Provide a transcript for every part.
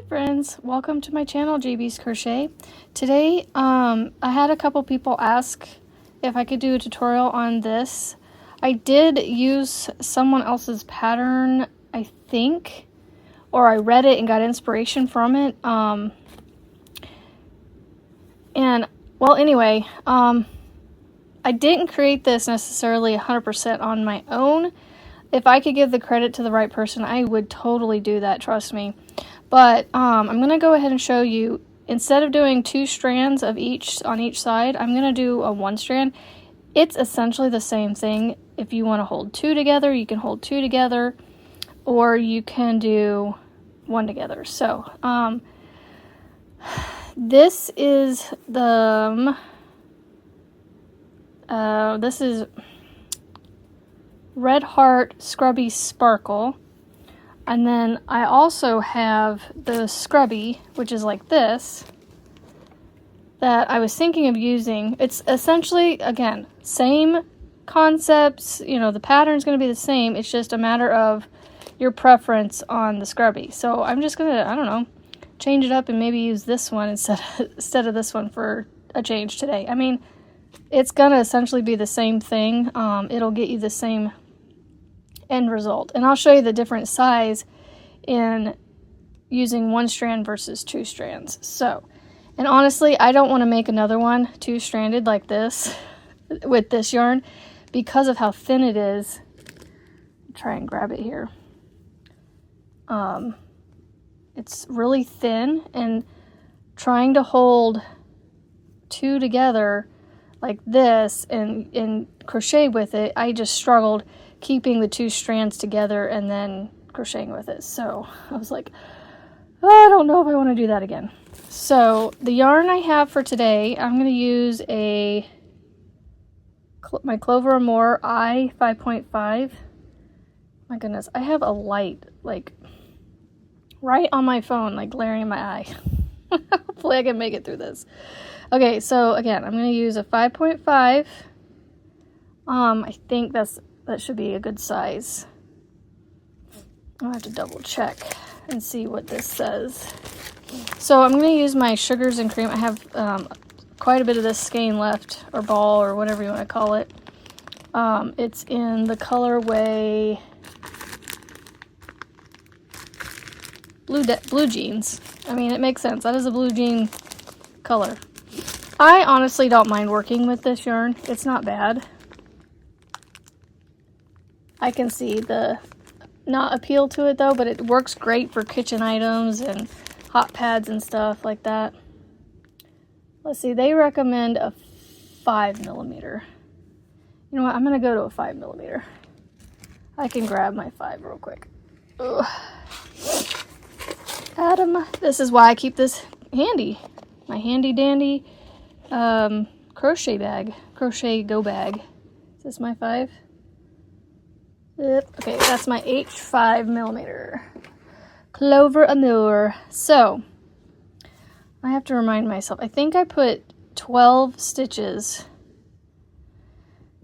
friends, welcome to my channel, JB's Crochet. Today I had a couple people ask if I could do a tutorial on this. I did use someone else's pattern, I think, or I read it and got inspiration from it. Anyway, I didn't create this necessarily 100% on my own. If I could give the credit to the right person, I would totally do that, trust me. But I'm going to go ahead and show you, instead of doing 2 strands of each on each side, I'm going to do a 1 strand. It's essentially the same thing. If you want to hold 2 together, you can hold 2 together, or you can do 1 together. So this is the this is Red Heart Scrubby Sparkle. And then I also have the Scrubby, which is like this, that I was thinking of using. It's essentially, again, same concepts, you know, the pattern's going to be the same. It's just a matter of your preference on the Scrubby. So I'm just going to, I don't know, change it up and maybe use this one instead of this one for a change today. I mean, it's going to essentially be the same thing. It'll get you the same end result, and I'll show you the different size in using 1 strand versus 2 strands. So, and honestly, I don't want to make another one 2-stranded like this with this yarn because of how thin it is. Try and grab it here. It's really thin, and trying to hold 2 together like this and crochet with it, I just struggled keeping the 2 strands together and then crocheting with it. So I was like, oh, I don't know if I want to do that again. So the yarn I have for today, I'm going to use my Clover Amour I 5.5. My goodness, I have a light like right on my phone, like glaring in my eye. Hopefully I can make it through this. Okay, so again, I'm going to use a 5.5. I think that should be a good size. I'll have to double check and see what this says. So I'm going to use my sugars and cream. I have quite a bit of this skein left, or ball, or whatever you want to call it. It's in the colorway blue jeans. I mean, it makes sense. That is a blue jean color. I honestly don't mind working with this yarn. It's not bad. I can see the not appeal to it though, but it works great for kitchen items and hot pads and stuff like that. Let's see, they recommend a 5mm. You know what, I'm gonna go to a 5mm. I can grab my 5 real quick. Ugh. Adam, this is why I keep this handy. My handy dandy crochet go bag. Is this my 5? Yep. Okay, that's my H5mm Clover Amour. So I have to remind myself, I think I put 12 stitches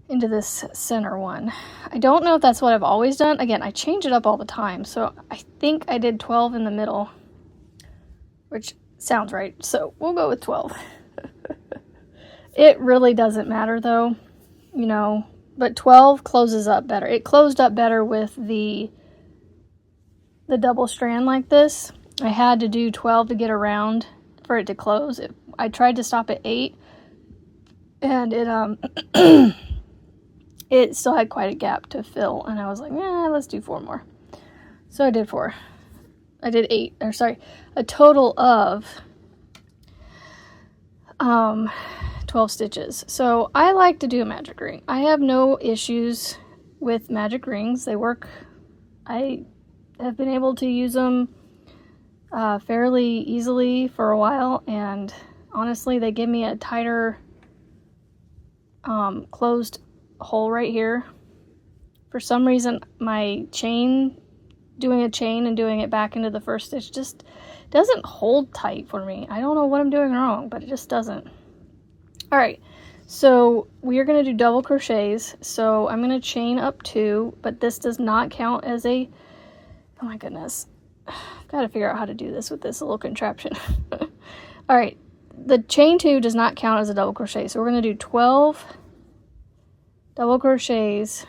into this center one. I don't know if that's what I've always done. Again, I change it up all the time, so I think I did 12 in the middle, which sounds right. So we'll go with 12. It really doesn't matter though, you know. But 12 closes up better. It closed up better with the double strand like this. I had to do 12 to get around for it to close. I tried to stop at 8, and it it still had quite a gap to fill, and I was like, let's do 4 more. So I did 4. I did 8, or sorry, a total of 12 stitches. So I like to do a magic ring. I have no issues with magic rings. They work. I have been able to use them fairly easily for a while, and honestly they give me a tighter closed hole right here. For some reason my chain, doing a chain and doing it back into the first stitch, just doesn't hold tight for me. I don't know what I'm doing wrong, but it just doesn't. Alright, so we are going to do double crochets. So I'm going to chain up 2, but this does not count as a, oh my goodness, I've got to figure out how to do this with this little contraption. All right, the chain 2 does not count as a double crochet, so we're going to do 12 double crochets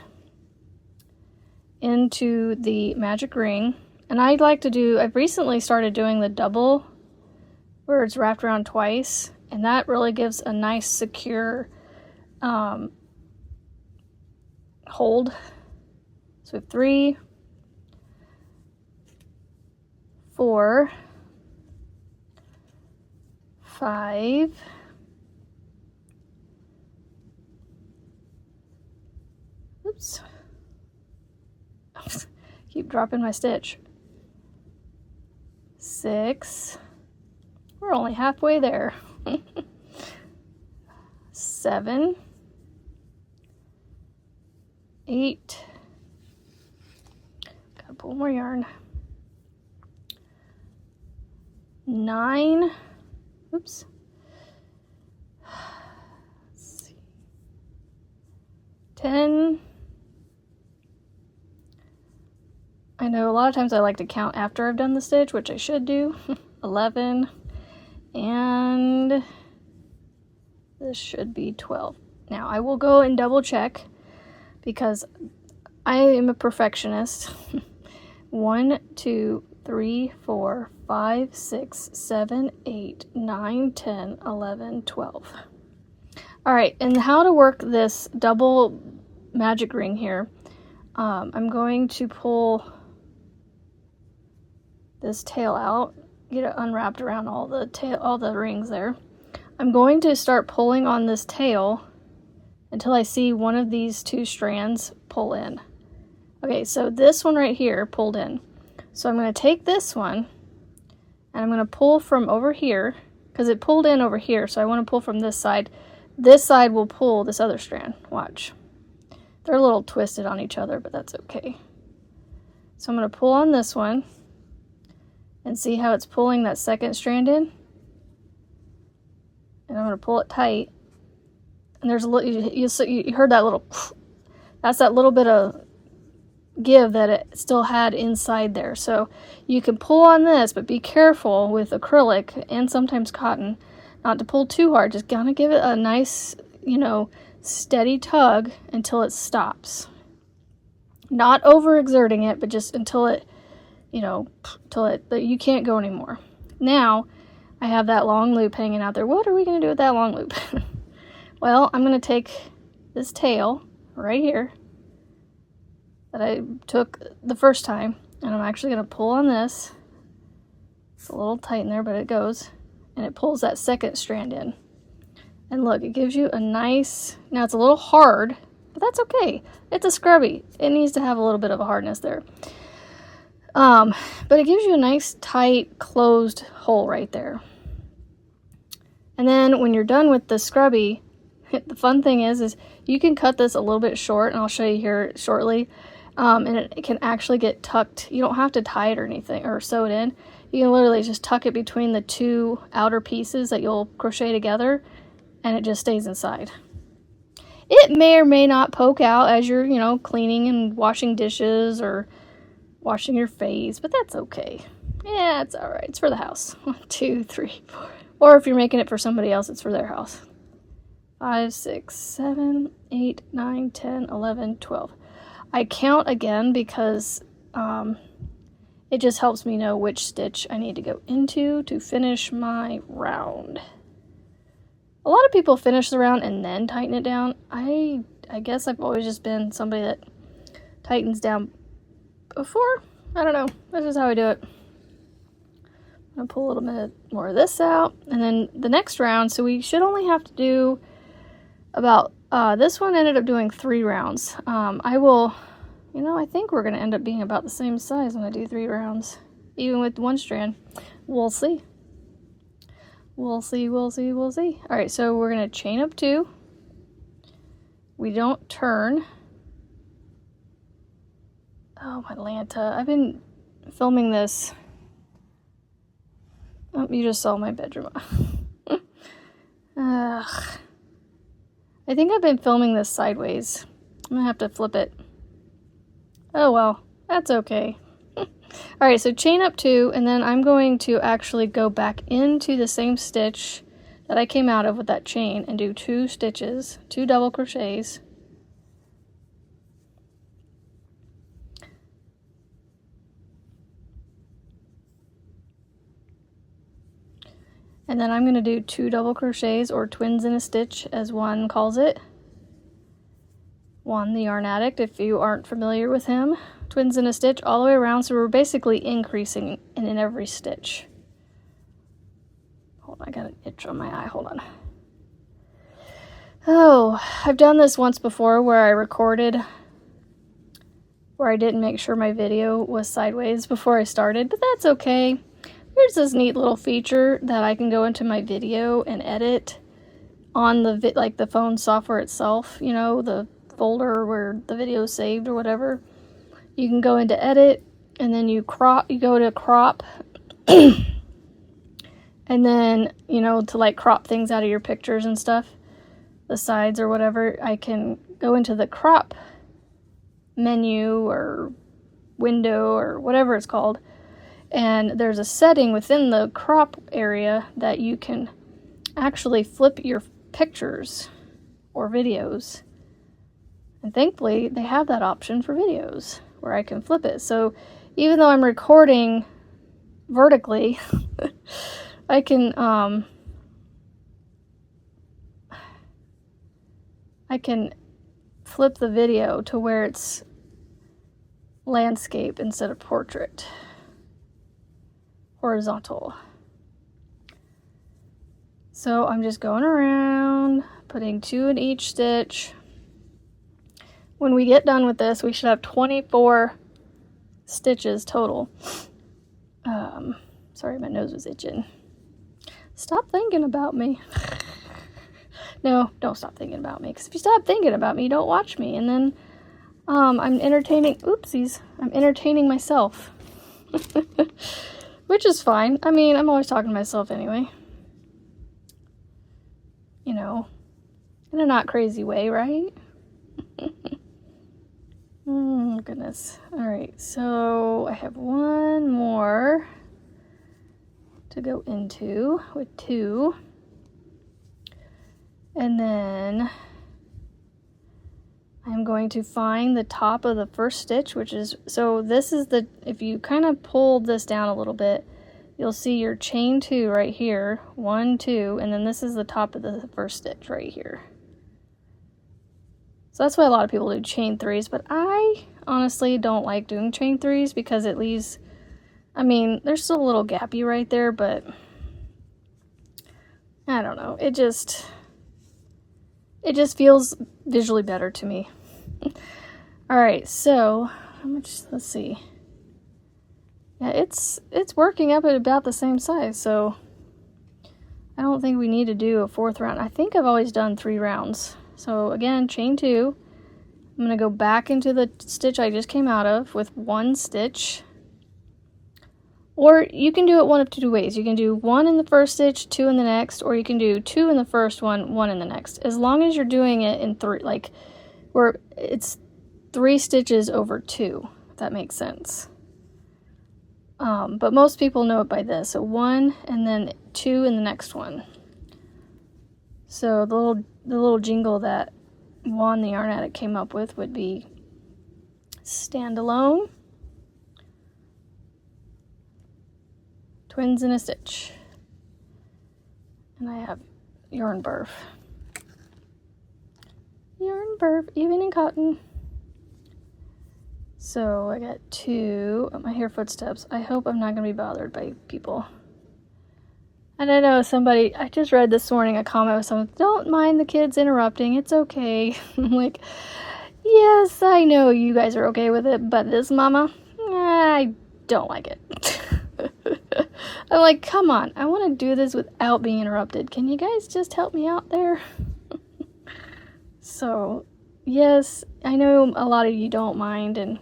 into the magic ring. And I'd like to do, I've recently started doing the double where it's wrapped around twice, and that really gives a nice secure hold. So we have 3, 4, 5, keep dropping my stitch. 6, we're only halfway there. 7, 8, gotta pull more yarn. 9, oops. Let's see. 10. I know a lot of times I like to count after I've done the stitch, which I should do. 11, and this should be 12. Now I will go and double check because I am a perfectionist. 1, 2, 3, 4, 5, 6, 7, 8, 9, 10, 11, 12. All right, and how to work this double magic ring here. I'm going to pull this tail out, get it unwrapped around all the rings there. I'm going to start pulling on this tail until I see one of these 2 strands pull in. Okay, so this one right here pulled in. So I'm going to take this one and I'm going to pull from over here because it pulled in over here. So I want to pull from this side. This side will pull this other strand. Watch. They're a little twisted on each other, but that's okay. So I'm going to pull on this one and see how it's pulling that second strand in. And I'm going to pull it tight. And there's a little, you heard that little, that's that little bit of give that it still had inside there. So you can pull on this, but be careful with acrylic and sometimes cotton not to pull too hard. Just kind of give it a nice, steady tug until it stops. Not overexerting it, but just until it, you can't go anymore. Now I have that long loop hanging out there. What are we going to do with that long loop? Well, I'm going to take this tail right here that I took the first time, and I'm actually going to pull on this. It's a little tight in there, but it goes, and it pulls that second strand in. And look, it gives you a nice, now it's a little hard, but that's okay. It's a scrubby. It needs to have a little bit of a hardness there. But it gives you a nice, tight, closed hole right there. And then when you're done with the scrubby, the fun thing is you can cut this a little bit short, and I'll show you here shortly. And it can actually get tucked. You don't have to tie it or anything or sew it in. You can literally just tuck it between the 2 outer pieces that you'll crochet together, and it just stays inside. It may or may not poke out as you're, cleaning and washing dishes or washing your face, but that's okay. Yeah, it's all right. It's for the house. 1, 2, 3, 4. Or if you're making it for somebody else, it's for their house. 5, 6, 7, 8, 9, 10, 11, 12. I count again because it just helps me know which stitch I need to go into to finish my round. A lot of people finish the round and then tighten it down. I guess I've always just been somebody that tightens down before. I don't know. This is how I do it. I'm going to pull a little bit more of this out. And then the next round, so we should only have to do about, this one ended up doing 3 rounds. I think we're going to end up being about the same size when I do 3 rounds, even with 1 strand. We'll see. We'll see. All right, so we're going to chain up 2. We don't turn. Oh, my Lanta. I've been filming this. Oh, you just saw my bedroom. Ugh. I think I've been filming this sideways. I'm going to have to flip it. Oh, well. That's okay. Alright, so chain up 2, and then I'm going to actually go back into the same stitch that I came out of with that chain and do 2 stitches, 2 double crochets. And then I'm going to do 2 double crochets, or twins in a stitch as one calls it. Juan the Yarn Addict, if you aren't familiar with him. Twins in a stitch all the way around, so we're basically increasing in every stitch. Hold on, I got an itch on my eye, hold on. Oh, I've done this once before where I recorded, where I didn't make sure my video was sideways before I started, but that's okay. There's this neat little feature that I can go into my video and edit on the like the phone software itself, you know, the folder where the video is saved or whatever. You can go into edit, and then you go to crop, and then, you know, to like crop things out of your pictures and stuff, the sides or whatever, I can go into the crop menu or window or whatever it's called, and there's a setting within the crop area that you can actually flip your pictures or videos. And thankfully, they have that option for videos where I can flip it. So even though I'm recording vertically, I can flip the video to where it's landscape instead of portrait. Horizontal. So I'm just going around, putting 2 in each stitch. When we get done with this, we should have 24 stitches total. Sorry, my nose was itching. Stop thinking about me. No, don't stop thinking about me, because if you stop thinking about me, you don't watch me, and then I'm entertaining myself. Which is fine. I mean, I'm always talking to myself anyway. You know, in a not crazy way, right? Oh, goodness. Alright, so I have one more to go into with 2. And then I'm going to find the top of the first stitch, which is, so this is the, if you kind of pull this down a little bit, you'll see your chain 2 right here, 1, 2, and then this is the top of the first stitch right here. So that's why a lot of people do chain 3s, but I honestly don't like doing chain 3s because it leaves, I mean, there's still a little gappy right there, but I don't know. It just feels visually better to me. Alright, so how much, let's see. Yeah, it's working up at about the same size, so I don't think we need to do a 4th round. I think I've always done 3 rounds. So again, chain 2. I'm going to go back into the stitch I just came out of with 1 stitch. Or you can do it one of 2 ways. You can do 1 in the first stitch, 2 in the next, or you can do 2 in the first one, 1 in the next. As long as you're doing it in 3, like, where it's 3 stitches over 2, if that makes sense. But most people know it by this. So 1 and then 2 in the next one. So the little jingle that Juan the Yarn Addict came up with would be standalone, twins in a stitch, and I have yarn burf, even in cotton. So I got 2. I hear footsteps. I hope I'm not going to be bothered by people. And I know somebody, I just read this morning a comment with someone, don't mind the kids interrupting, it's okay. I'm like, yes, I know you guys are okay with it, but this mama, I don't like it. I'm like, come on, I want to do this without being interrupted. Can you guys just help me out there? So, yes, I know a lot of you don't mind, and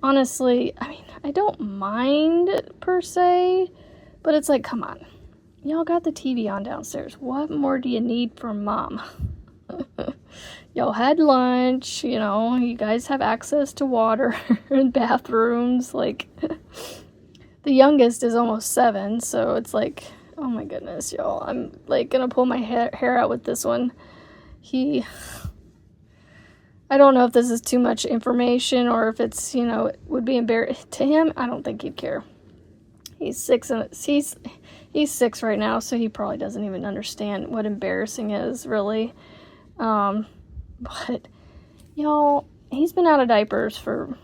honestly, I mean, I don't mind per se, but it's like, come on. Y'all got the TV on downstairs. What more do you need from mom? Y'all had lunch, you know, you guys have access to water and bathrooms. Like, The youngest is almost 7, so it's like, oh my goodness, y'all. I'm like gonna pull my hair out with this one. I don't know if this is too much information or if it's, you know, it would be embarrassing to him. I don't think he'd care. He's 6 and he's 6 right now, so he probably doesn't even understand what embarrassing is, really. But y'all, he's been out of diapers for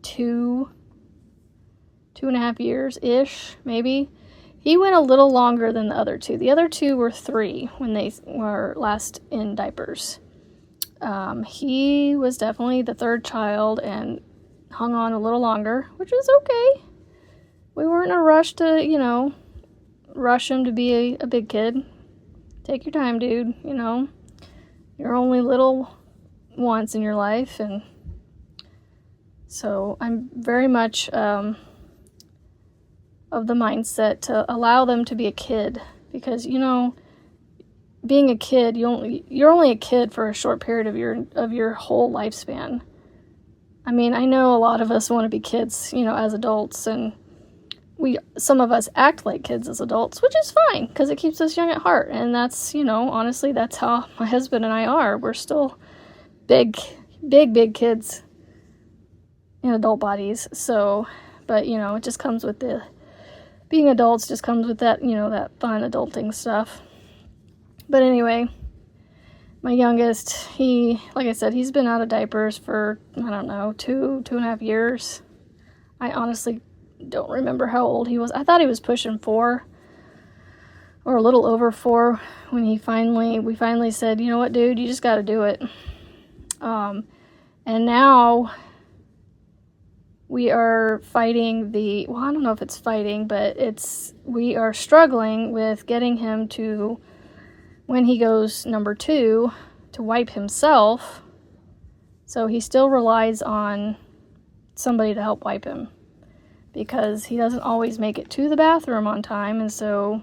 2.5 years ish, maybe. He went a little longer than the other two. The other two were 3 when they were last in diapers. He was definitely the 3rd child and hung on a little longer, which was okay. We weren't in a rush to, you know, rush him to be a big kid. Take your time, dude, you know. You're only little once in your life, and so I'm very much of the mindset to allow them to be a kid, because, you know, being a kid, you're only a kid for a short period of your whole lifespan. I mean, I know a lot of us want to be kids, you know, as adults, and some of us act like kids as adults, which is fine, because it keeps us young at heart, and that's, you know, honestly, that's how my husband and I are. We're still big kids in adult bodies, so, but, you know, it just comes with being adults just comes with that, you know, that fun adulting stuff. But anyway, my youngest, like I said, he's been out of diapers for, I don't know, 2.5 years. I honestly don't remember how old he was. I thought he was pushing 4 or a little over 4 when we finally said, you know what, dude, you just got to do it. And now we are fighting well, I don't know if it's fighting, but we are struggling with getting him to, when he goes number 2, to wipe himself. So he still relies on somebody to help wipe him, because he doesn't always make it to the bathroom on time, and so,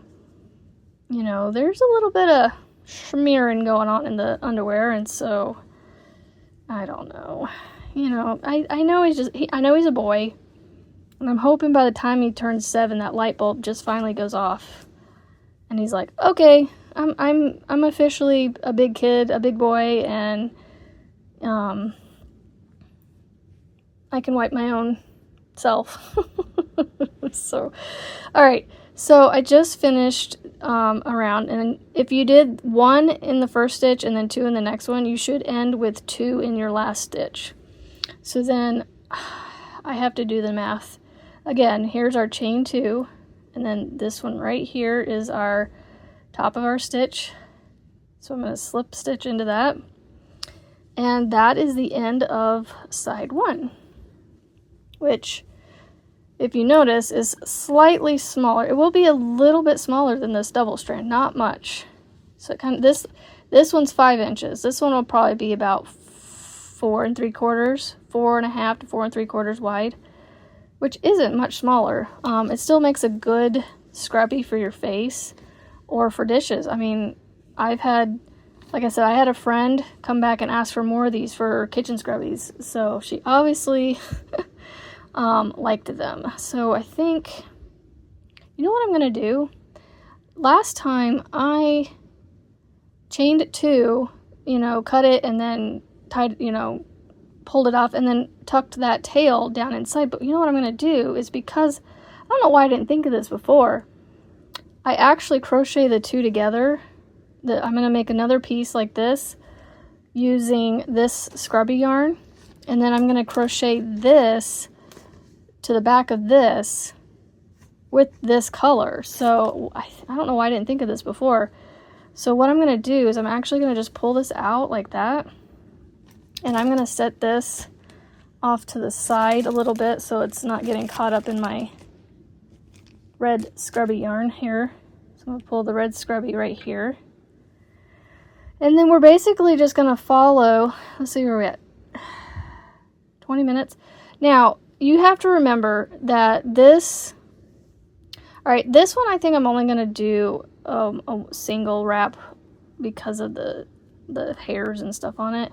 you know, there's a little bit of smearing going on in the underwear, and so, I don't know. You know, I know I know he's a boy, and I'm hoping by the time he turns 7, that light bulb just finally goes off, and he's like, okay, I'm officially a big kid, a big boy, and I can wipe my own self. So, all right. So I just finished a round, and if you did 1 in the first stitch and then 2 in the next one, you should end with 2 in your last stitch. So then I have to do the math. Again, here's our chain 2, and then this one right here is our top of our stitch. So I'm going to slip stitch into that. And that is the end of side 1, which, if you notice, is slightly smaller. It will be a little bit smaller than this double strand, not much. So it this one's 5 inches. This one will probably be about 4 3/4, 4.5 to 4 3/4 wide, which isn't much smaller. It still makes a good scrubby for your face or for dishes. I mean, like I said, I had a friend come back and ask for more of these for kitchen scrubbies, so she obviously liked them. So I think, you know what I'm going to do? Last time I chained it 2, you know, cut it and then tied, you know, pulled it off and then tucked that tail down inside. But you know what I'm going to do is, because I don't know why I didn't think of this before, I actually crochet the 2 together. I'm going to make another piece like this using this scrubby yarn, and then I'm going to crochet this to the back of this with this color. So I don't know why I didn't think of this before. So what I'm going to do is I'm actually going to just pull this out like that, and I'm going to set this off to the side a little bit so it's not getting caught up in my red scrubby yarn here. So I'm going to pull the red scrubby right here. And then we're basically just going to follow, let's see where we're at, 20 minutes. Now, you have to remember that this one I think I'm only going to do a single wrap because of the hairs and stuff on it.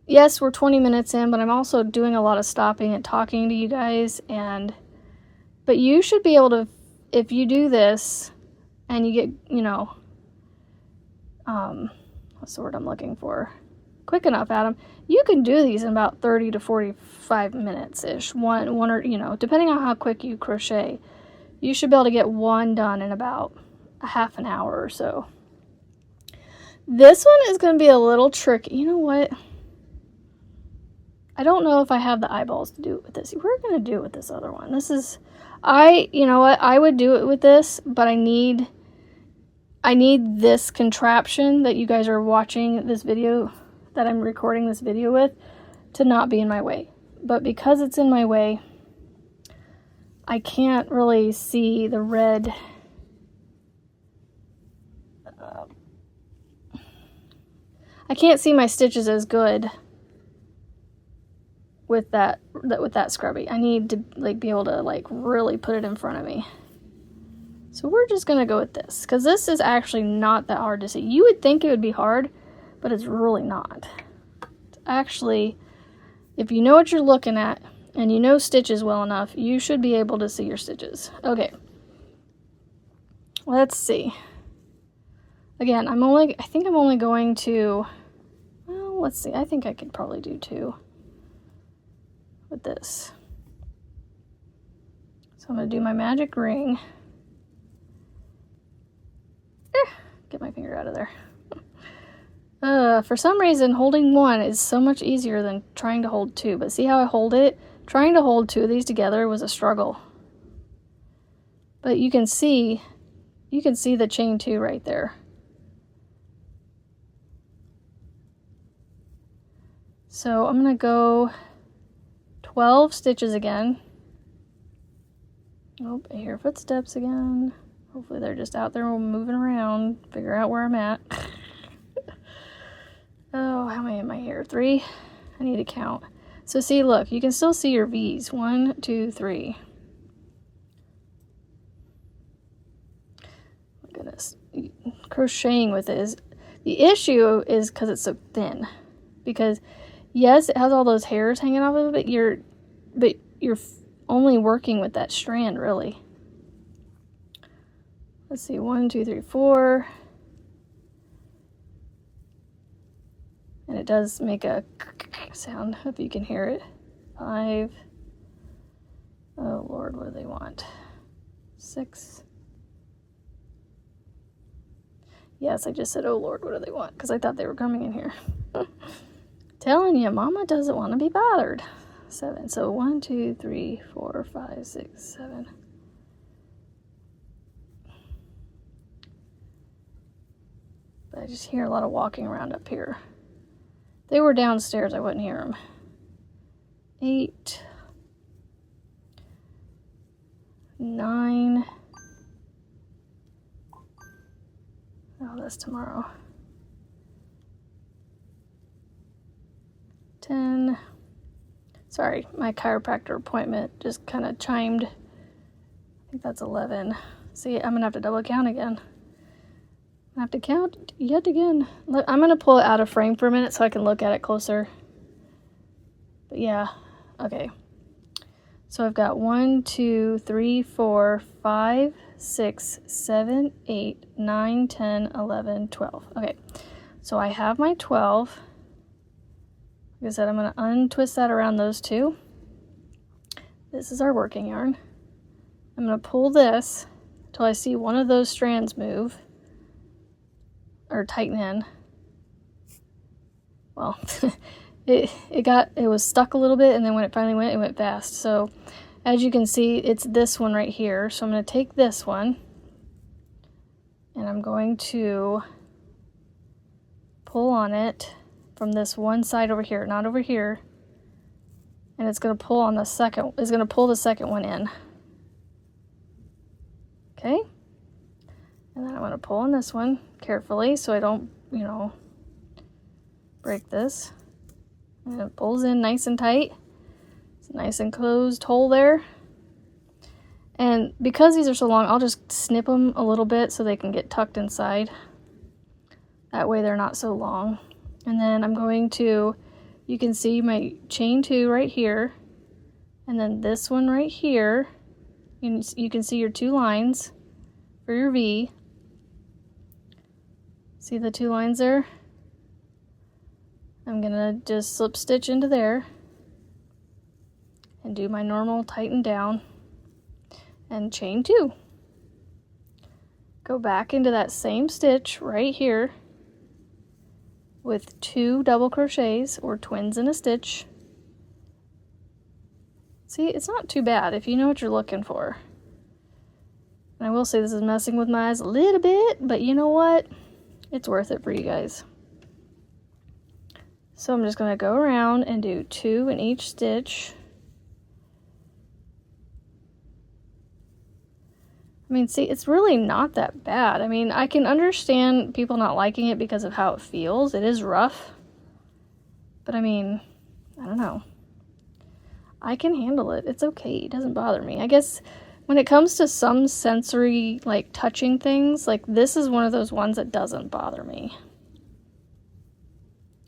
yes, we're 20 minutes in, but I'm also doing a lot of stopping and talking to you guys, but you should be able to, if you do this and you get, you know, what's the word I'm looking for? Quick enough at them, you can do these in about 30 to 45 minutes-ish. One or, you know, depending on how quick you crochet, you should be able to get one done in about a half an hour or so. This one is going to be a little tricky. You know what? I don't know if I have the eyeballs to do it with this. We're going to do it with this other one. This is, you know what? I would do it with this, but I need this contraption that you guys are watching this video, that I'm recording this video with, to not be in my way. But because it's in my way, I can't really see the red. I can't see my stitches as good with that Scrubby. I need to like be able to like really put it in front of me. So we're just gonna go with this, because this is actually not that hard to see. You would think it would be hard, but it's really not. It's actually, if you know what you're looking at and you know stitches well enough, you should be able to see your stitches. Okay, let's see. Again, I think I'm only going to, well, let's see. I think I could probably do 2 with this. So I'm going to do my magic ring. Get my finger out of there. For some reason, holding 1 is so much easier than trying to hold 2. But see how I hold it? Trying to hold 2 of these together was a struggle. But you can see the chain 2 right there. So I'm going to go 12 stitches again. Oh, I hear footsteps again. Hopefully they're just out there moving around, figure out where I'm at. Oh, how many am I here? 3? I need to count. So see, look, you can still see your V's. 1, 2, 3. My goodness. Crocheting with it is, the issue is because it's so thin. Because yes, it has all those hairs hanging off of it, but you're only working with that strand, really. Let's see, 1, 2, 3, 4. And it does make a sound, hope you can hear it. 5. Oh Lord, what do they want? 6. Yes, I just said, oh Lord, what do they want? Because I thought they were coming in here. Telling you, Mama doesn't want to be bothered. 7. So 1, 2, 3, 4, 5, 6, 7. But I just hear a lot of walking around up here. If they were downstairs, I wouldn't hear them. 8. 9. Oh, that's tomorrow. 10. Sorry, my chiropractor appointment just kind of chimed. I think that's 11. See, I'm going to have to double count again. I have to count yet again. I'm going to pull it out of frame for a minute so I can look at it closer. But yeah, okay. So I've got 1, 2, 3, 4, 5, 6, 7, 8, 9, 10, 11, 12. Okay, so I have my 12. Like I said, I'm going to untwist that around those 2. This is our working yarn. I'm going to pull this until I see one of those strands move or tighten in. Well, it was stuck a little bit, and then when it finally went, it went fast. So as you can see, it's this one right here. So I'm going to take this one and I'm going to pull on it from this one side over here, not over here. And it's going to pull on the second, it's going to pull the second one in. Okay. And then I'm going to pull on this one carefully so I don't, you know, break this. And it pulls in nice and tight. It's a nice enclosed hole there. And because these are so long, I'll just snip them a little bit so they can get tucked inside. That way they're not so long. And then I'm going to you can see my chain 2 right here, and then this one right here. You can see your 2 lines for your V. See the 2 lines there? I'm gonna just slip stitch into there and do my normal tighten down and chain 2. Go back into that same stitch right here with 2 double crochets or twins in a stitch. See, it's not too bad if you know what you're looking for. And I will say this is messing with my eyes a little bit, but you know what? It's worth it for you guys. So I'm just going to go around and do 2 in each stitch. I mean, see, it's really not that bad. I mean, I can understand people not liking it because of how it feels. It is rough. But I mean, I don't know. I can handle it. It's okay. It doesn't bother me. I guess when it comes to some sensory, like touching things, like this is one of those ones that doesn't bother me.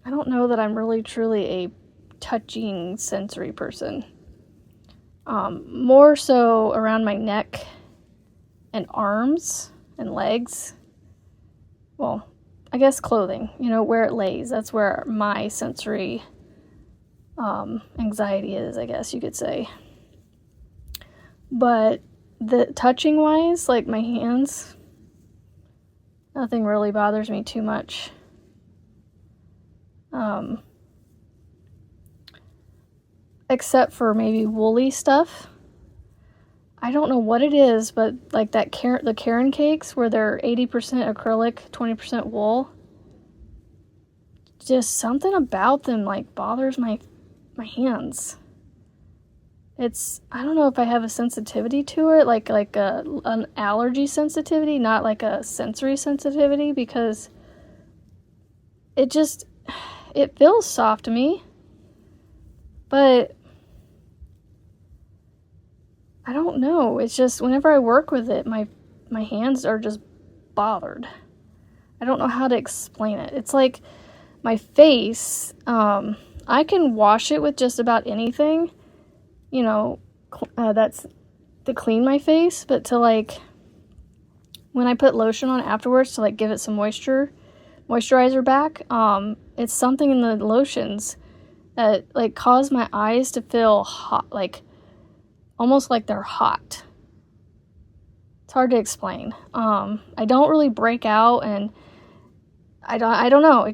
I don't know that I'm really truly a touching sensory person. More so around my neck and arms and legs. Well, I guess clothing, you know, where it lays. That's where my sensory anxiety is, I guess you could say. But the touching wise, like my hands, nothing really bothers me too much. Except for maybe woolly stuff. I don't know what it is, but like the Karen cakes where they're 80% acrylic, 20% wool. Just something about them like bothers my hands. I don't know if I have a sensitivity to it, like an allergy sensitivity, not like a sensory sensitivity, because it feels soft to me, but I don't know. It's just whenever I work with it, my hands are just bothered. I don't know how to explain it. It's like my face, I can wash it with just about anything, you know, that's to clean my face, but to like, when I put lotion on afterwards to like give it some moisturizer back, it's something in the lotions that like cause my eyes to feel hot, like almost like they're hot. It's hard to explain. I don't really break out, and I don't know.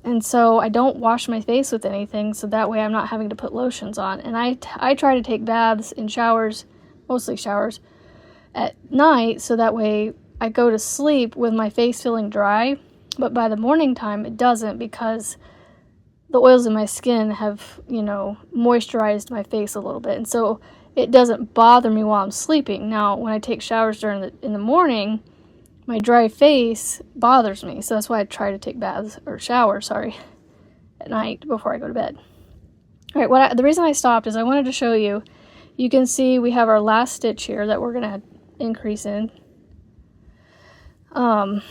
And so I don't wash my face with anything, so that way I'm not having to put lotions on. And I try to take baths in showers, mostly showers, at night, so that way I go to sleep with my face feeling dry. But by the morning time, it doesn't, because the oils in my skin have, you know, moisturized my face a little bit. And so it doesn't bother me while I'm sleeping. Now, when I take showers in the morning, my dry face bothers me. So that's why I try to take showers, at night before I go to bed. All right, the reason I stopped is I wanted to show you. You can see we have our last stitch here that we're going to increase in. And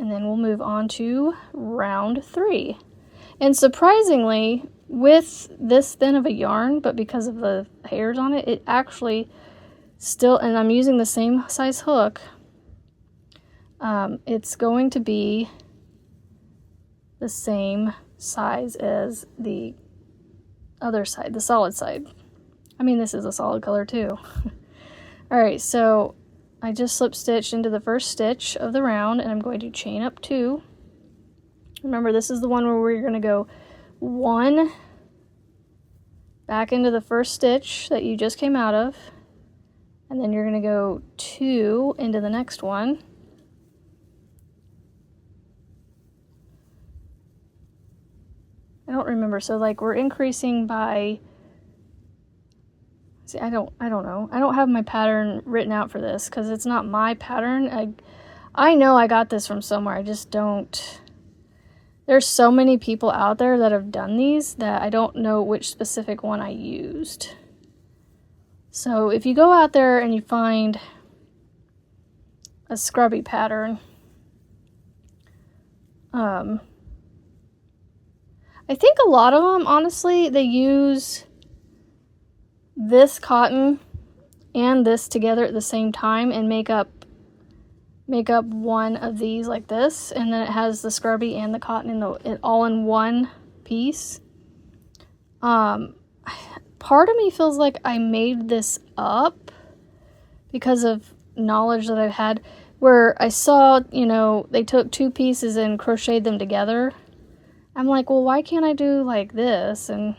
then we'll move on to round 3. And surprisingly, with this thin of a yarn, but because of the hairs on it, it actually still, and I'm using the same size hook, it's going to be the same size as the other side, the solid side. I mean, this is a solid color too. Alright, so I just slip stitched into the first stitch of the round, and I'm going to chain up 2. Remember, this is the one where we're going to go 1 back into the first stitch that you just came out of, and then you're going to go 2 into the next one. I don't remember, so like we're increasing by, see, I don't know. I don't have my pattern written out for this because it's not my pattern. I know I got this from somewhere, I just don't. There's so many people out there that have done these that I don't know which specific one I used. So if you go out there and you find a Scrubby pattern, I think a lot of them, honestly, they use this cotton and this together at the same time and make up one of these like this, and then it has the scrubby and the cotton in all in one piece. Part of me feels like I made this up because of knowledge that I've had, where I saw, you know, they took two pieces and crocheted them together. I'm like, well, why can't I do like this? And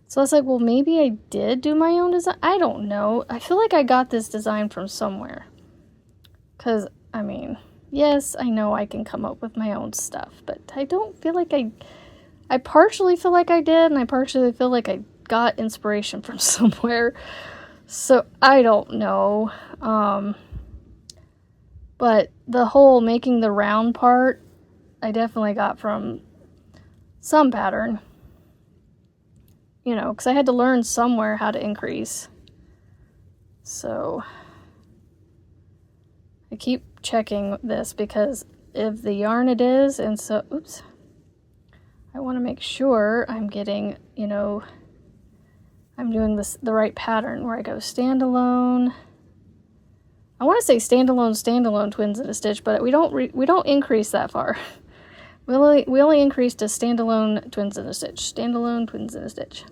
so I was like, well, maybe I did do my own design. I don't know. I feel like I got this design from somewhere. Because, I mean, yes, I know I can come up with my own stuff, but I don't feel like I partially feel like I did, and I partially feel like I got inspiration from somewhere. So, I don't know. But the whole making the round part, I definitely got from some pattern. You know, because I had to learn somewhere how to increase. So I keep checking this because of the yarn it is, and so, oops. I want to make sure I'm getting, you know, I'm doing the right pattern where I go standalone. I want to say standalone, twins in a stitch, but we don't increase that far. We only increase to standalone, twins in a stitch. Standalone, twins in a stitch.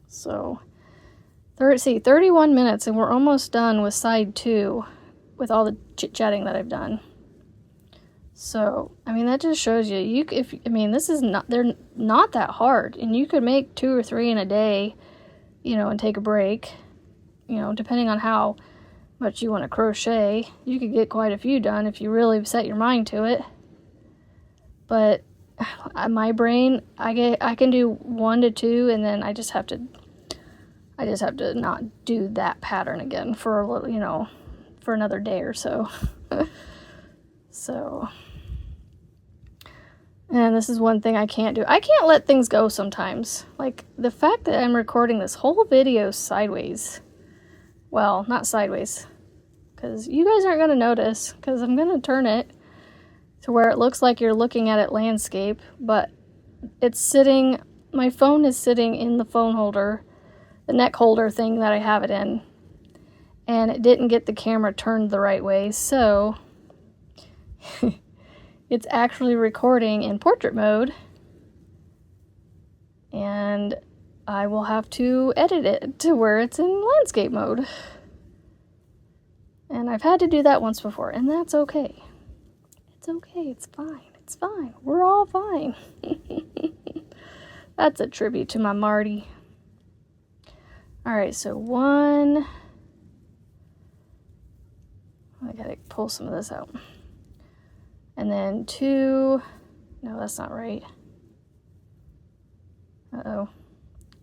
So, 31 minutes, and we're almost done with side 2 with all the chit-chatting that I've done. So, I mean, that just shows you, they're not that hard, and you could make 2 or 3 in a day, you know, and take a break, you know, depending on how much you want to crochet. You could get quite a few done if you really set your mind to it. But my brain, I can do 1 to 2, and then I just have to not do that pattern again for a little, you know, for another day or so. So, and this is one thing I can't do. I can't let things go sometimes. Like, the fact that I'm recording this whole video sideways. Well, not sideways, because you guys aren't going to notice, because I'm going to turn it to where it looks like you're looking at it landscape, but it's sitting, my phone is sitting in the phone holder, the neck holder thing that I have it in, and it didn't get the camera turned the right way, so it's actually recording in portrait mode, and I will have to edit it to where it's in landscape mode. And I've had to do that once before, and that's okay. It's okay, it's fine, it's fine. We're all fine. That's a tribute to my Marty. Alright, so 1. I gotta pull some of this out. And then 2. No, that's not right. Uh-oh.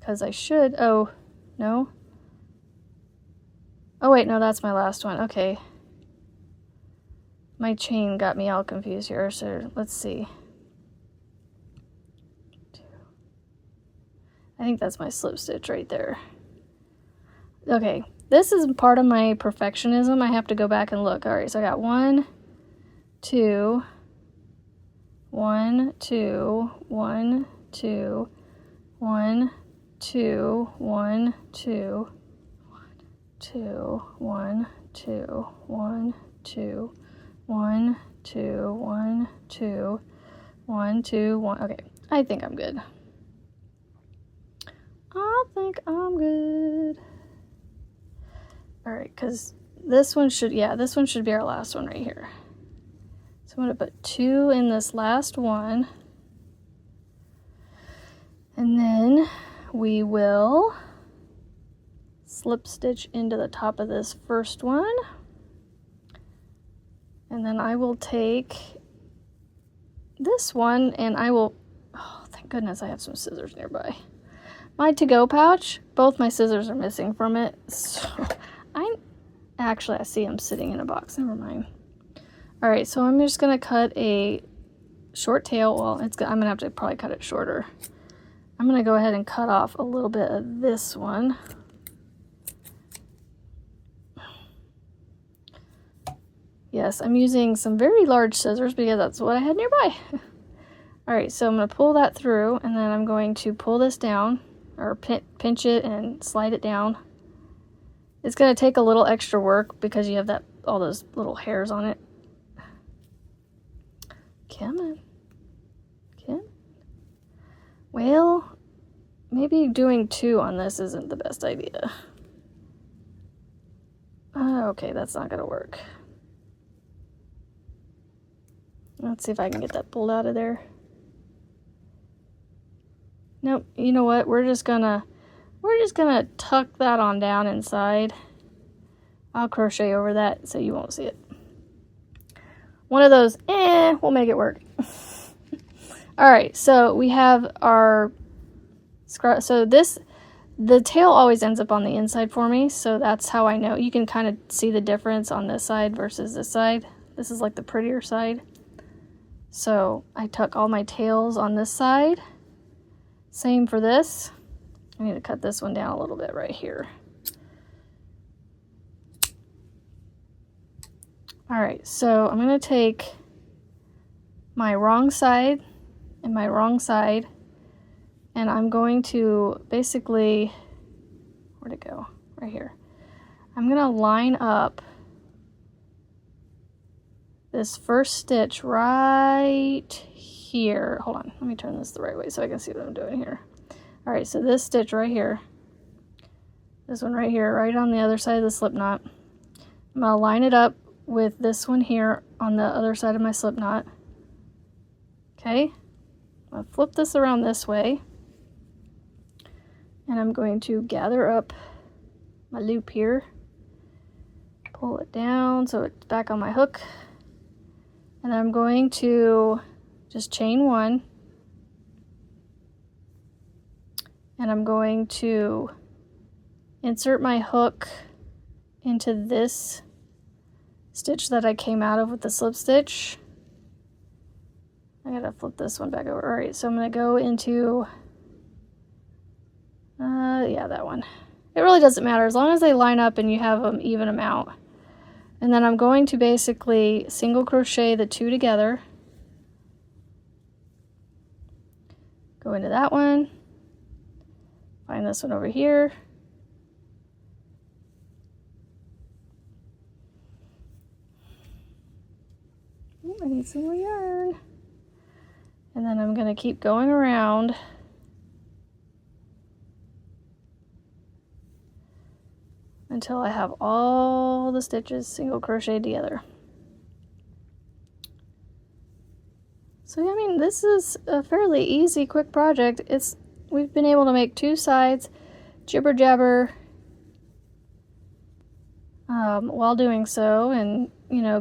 Because I should. Oh, no. Oh, wait, no, that's my last one. Okay. My chain got me all confused here, so let's see. 2. I think that's my slip stitch right there. Okay, this is part of my perfectionism. I have to go back and look. All right, so I got 1, 2, 1, 2, 1, 2, 1, 2, 1, 2, 2, 1, 2, 1, 2, 1, 2, 1, 2, 1, 2, 1. Okay, I think I'm good. I think I'm good. Alright, because this one should be our last one right here. So I'm going to put 2 in this last one. And then we will slip stitch into the top of this first one. And then I will take this one and I will, oh, thank goodness I have some scissors nearby. My to-go pouch, both my scissors are missing from it. So I see them sitting in a box, never mind. Alright, so I'm just going to cut a short tail. Well, I'm going to have to probably cut it shorter. I'm going to go ahead and cut off a little bit of this one. Yes, I'm using some very large scissors because that's what I had nearby. All right, so I'm going to pull that through, and then I'm going to pull this down, or pinch it and slide it down. It's going to take a little extra work because you have all those little hairs on it. Come on. Come. Well, maybe doing 2 on this isn't the best idea. Okay, that's not going to work. Let's see if I can get that pulled out of there. Nope, you know what? We're just gonna tuck that on down inside. I'll crochet over that so you won't see it. One of those, we'll make it work. Alright, so we have our scrub. So the tail always ends up on the inside for me, so that's how I know. You can kind of see the difference on this side versus this side. This is like the prettier side. So I tuck all my tails on this side. Same for this. I need to cut this one down a little bit right here. Alright, so I'm going to take my wrong side and my wrong side, and I'm going to basically, where'd it go? Right here. I'm going to line up this first stitch right here. Hold on, let me turn this the right way so I can see what I'm doing here. All right, so this stitch right here, this one right here, right on the other side of the slip knot, I'm gonna line it up with this one here on the other side of my slip knot. Okay, I'll flip this around this way, and I'm going to gather up my loop here, pull it down so it's back on my hook, and I'm going to just chain 1, and I'm going to insert my hook into this stitch that I came out of with the slip stitch. I gotta flip this one back over. All right, so I'm gonna go into, yeah, that one. It really doesn't matter as long as they line up and you have them even amount. And then I'm going to basically single crochet the 2 together. Go into that one, find this one over here, ooh, I need some more yarn, and then I'm going to keep going around until I have all the stitches single crocheted together. So I mean, this is a fairly easy, quick project. We've been able to make 2 sides, jibber jabber, while doing so, and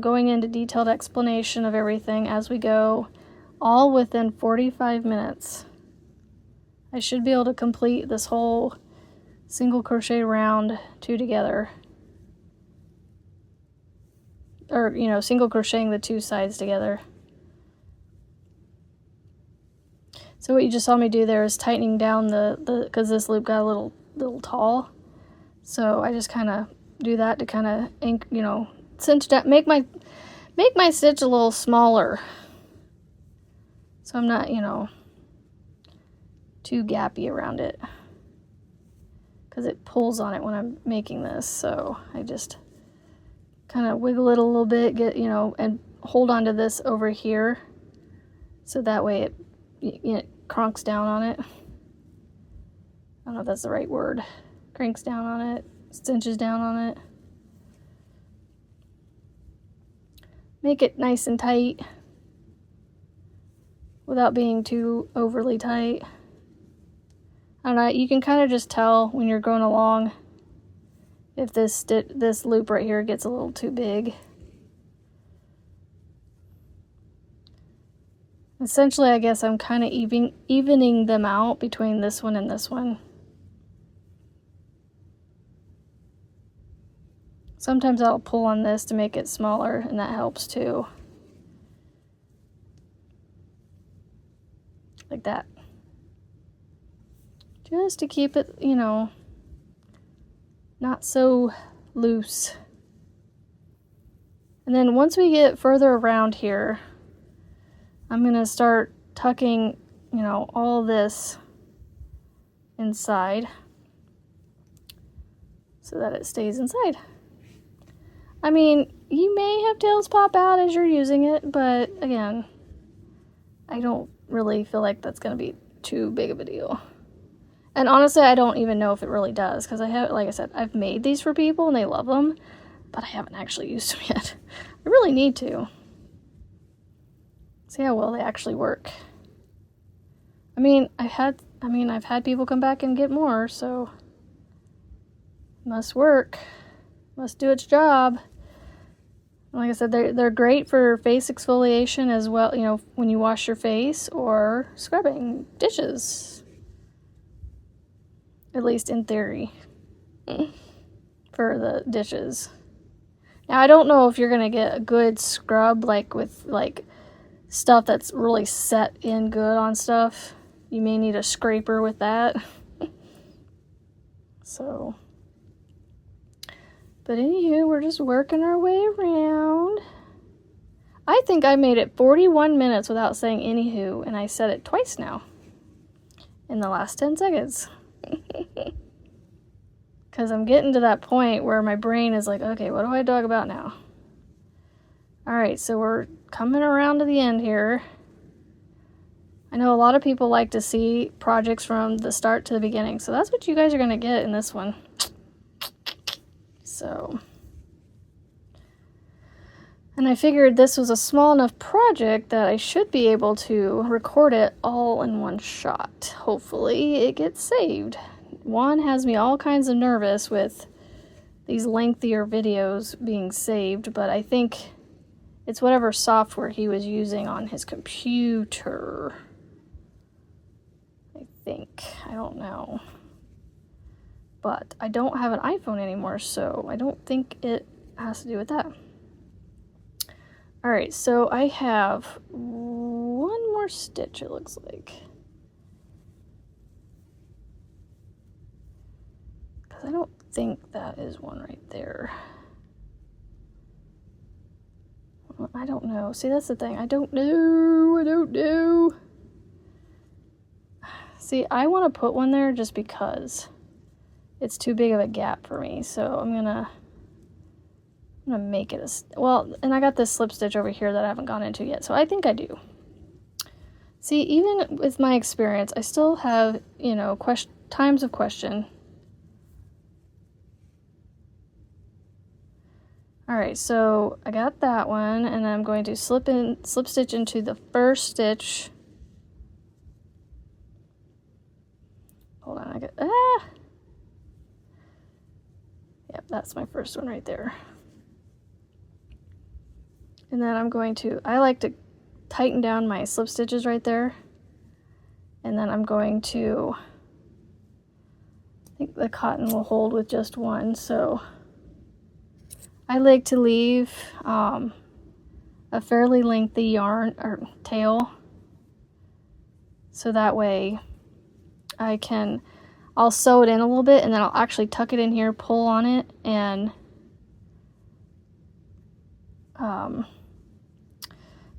going into detailed explanation of everything as we go, all within 45 minutes. I should be able to complete this whole single crochet round 2 together, or single crocheting the 2 sides together. So what you just saw me do there is tightening down because this loop got a little tall. So I just kind of do that to kind of cinch down, make my stitch a little smaller. So I'm not, too gappy around it, because it pulls on it when I'm making this. So I just kind of wiggle it a little bit, and hold on to this over here. So that way it cronks down on it. I don't know if that's the right word. Cranks down on it, cinches down on it. Make it nice and tight without being too overly tight. I don't know, you can kind of just tell when you're going along if this loop right here gets a little too big. Essentially, I guess I'm kind of evening them out between this one and this one. Sometimes I'll pull on this to make it smaller, and that helps too. Like that. Just to keep it, not so loose. And then once we get further around here, I'm going to start tucking, you know, all this inside so that it stays inside. I mean, you may have tails pop out as you're using it, but again, I don't really feel like that's going to be too big of a deal. And honestly, I don't even know if it really does, because I have, like I said, I've made these for people and they love them, but I haven't actually used them yet. I really need to. See how well they actually work. I mean, I've had people come back and get more, so must work. Must do its job. Like I said, they're great for face exfoliation as well, you know, when you wash your face or scrubbing dishes. At least in theory. For the dishes. Now, I don't know if you're going to get a good scrub, like with, like, stuff that's really set in good on stuff. You may need a scraper with that. So... But anywho, we're just working our way around. I think I made it 41 minutes without saying anywho, and I said it twice now. In the last 10 seconds. Because I'm getting to that point where my brain is like, okay, what do I talk about now? Alright, so we're coming around to the end here. I know a lot of people like to see projects from the start to the beginning, so that's what you guys are going to get in this one. So, and I figured this was a small enough project that I should be able to record it all in one shot. Hopefully it gets saved. One has me all kinds of nervous with these lengthier videos being saved, but I think it's whatever software he was using on his computer. I think. I don't know. But I don't have an iPhone anymore, so I don't think it has to do with that. Alright, so I have one more stitch, it looks like. Because I don't think that is one right there. I don't know. See, that's the thing. I don't know. See, I want to put one there just because it's too big of a gap for me, so I'm gonna make it well, and I got this slip stitch over here that I haven't gone into yet, so I think I do. See, even with my experience, I still have, you know, times of question. Alright, so I got that one, and I'm going to slip stitch into the first stitch. Hold on, Yep, that's my first one right there. And then I'm going to, I like to tighten down my slip stitches right there. And then I'm going to, I think the cotton will hold with just one, so I like to leave a fairly lengthy yarn or tail. So that way I'll sew it in a little bit, and then I'll actually tuck it in here, pull on it, and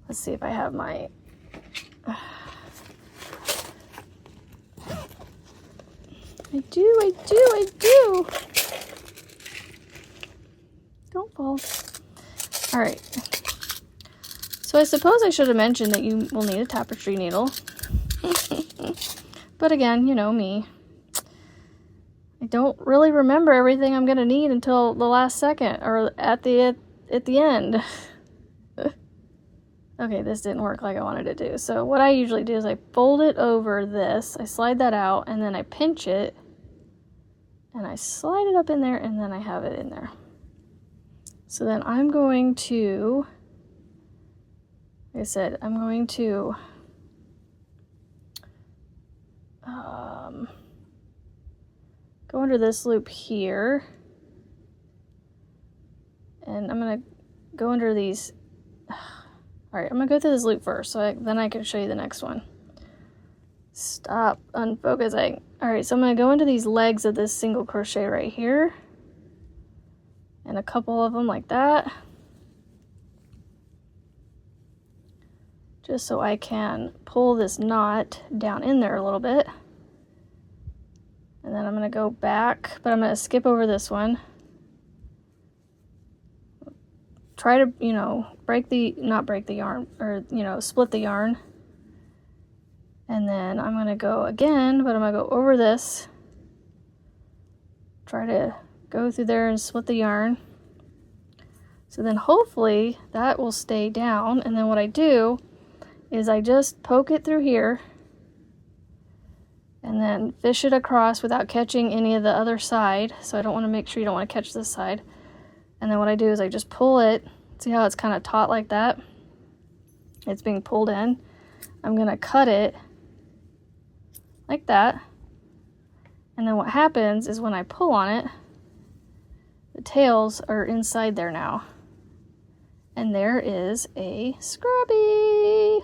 let's see if I have my I do. Don't fall. Alright. So I suppose I should have mentioned that you will need a tapestry needle. But again, you know me. I don't really remember everything I'm going to need until the last second, or at the end. Okay, this didn't work like I wanted it to. So what I usually do is I fold it over this, I slide that out, and then I pinch it, and I slide it up in there, and then I have it in there. So then I'm going to, like I said, I'm going to go under this loop here, and I'm going to go under these. Alright, I'm going to go through this loop first, so then I can show you the next one. Stop unfocusing. Alright, so I'm going to go into these legs of this single crochet right here, and a couple of them like that. just so I can pull this knot down in there a little bit. And then I'm going to go back, but I'm going to skip over this one. Try to, you know, not break the yarn, or, you know, split the yarn. And then I'm going to go again, but I'm going to go over this. Try to go through there and split the yarn. So then hopefully that will stay down. And then what I do is I just poke it through here and then fish it across without catching any of the other side. So I don't want to make sure you don't want to catch this side. And then what I do is I just pull it. See how it's kind of taut like that? It's being pulled in. I'm going to cut it like that. And then what happens is when I pull on it, the tails are inside there now. And there is a Scrubby.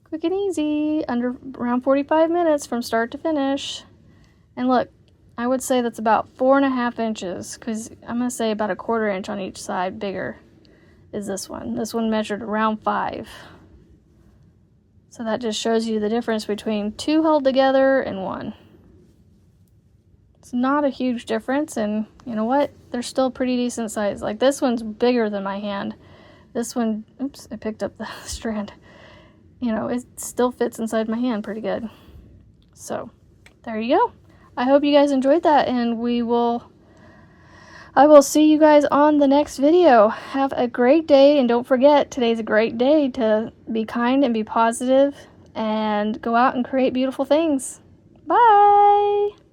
Quick and easy, under around 45 minutes from start to finish. And look, I would say that's about 4.5 inches, because I'm going to say about 1/4 inch on each side bigger is this one. This one measured around 5. So that just shows you the difference between 2 held together and 1. It's not a huge difference, and you know what? They're still pretty decent size. Like this one's bigger than my hand. This one, oops, I picked up the strand. You know, it still fits inside my hand pretty good. So, there you go. I hope you guys enjoyed that, and I will see you guys on the next video. Have a great day, and don't forget, today's a great day to be kind and be positive and go out and create beautiful things. Bye!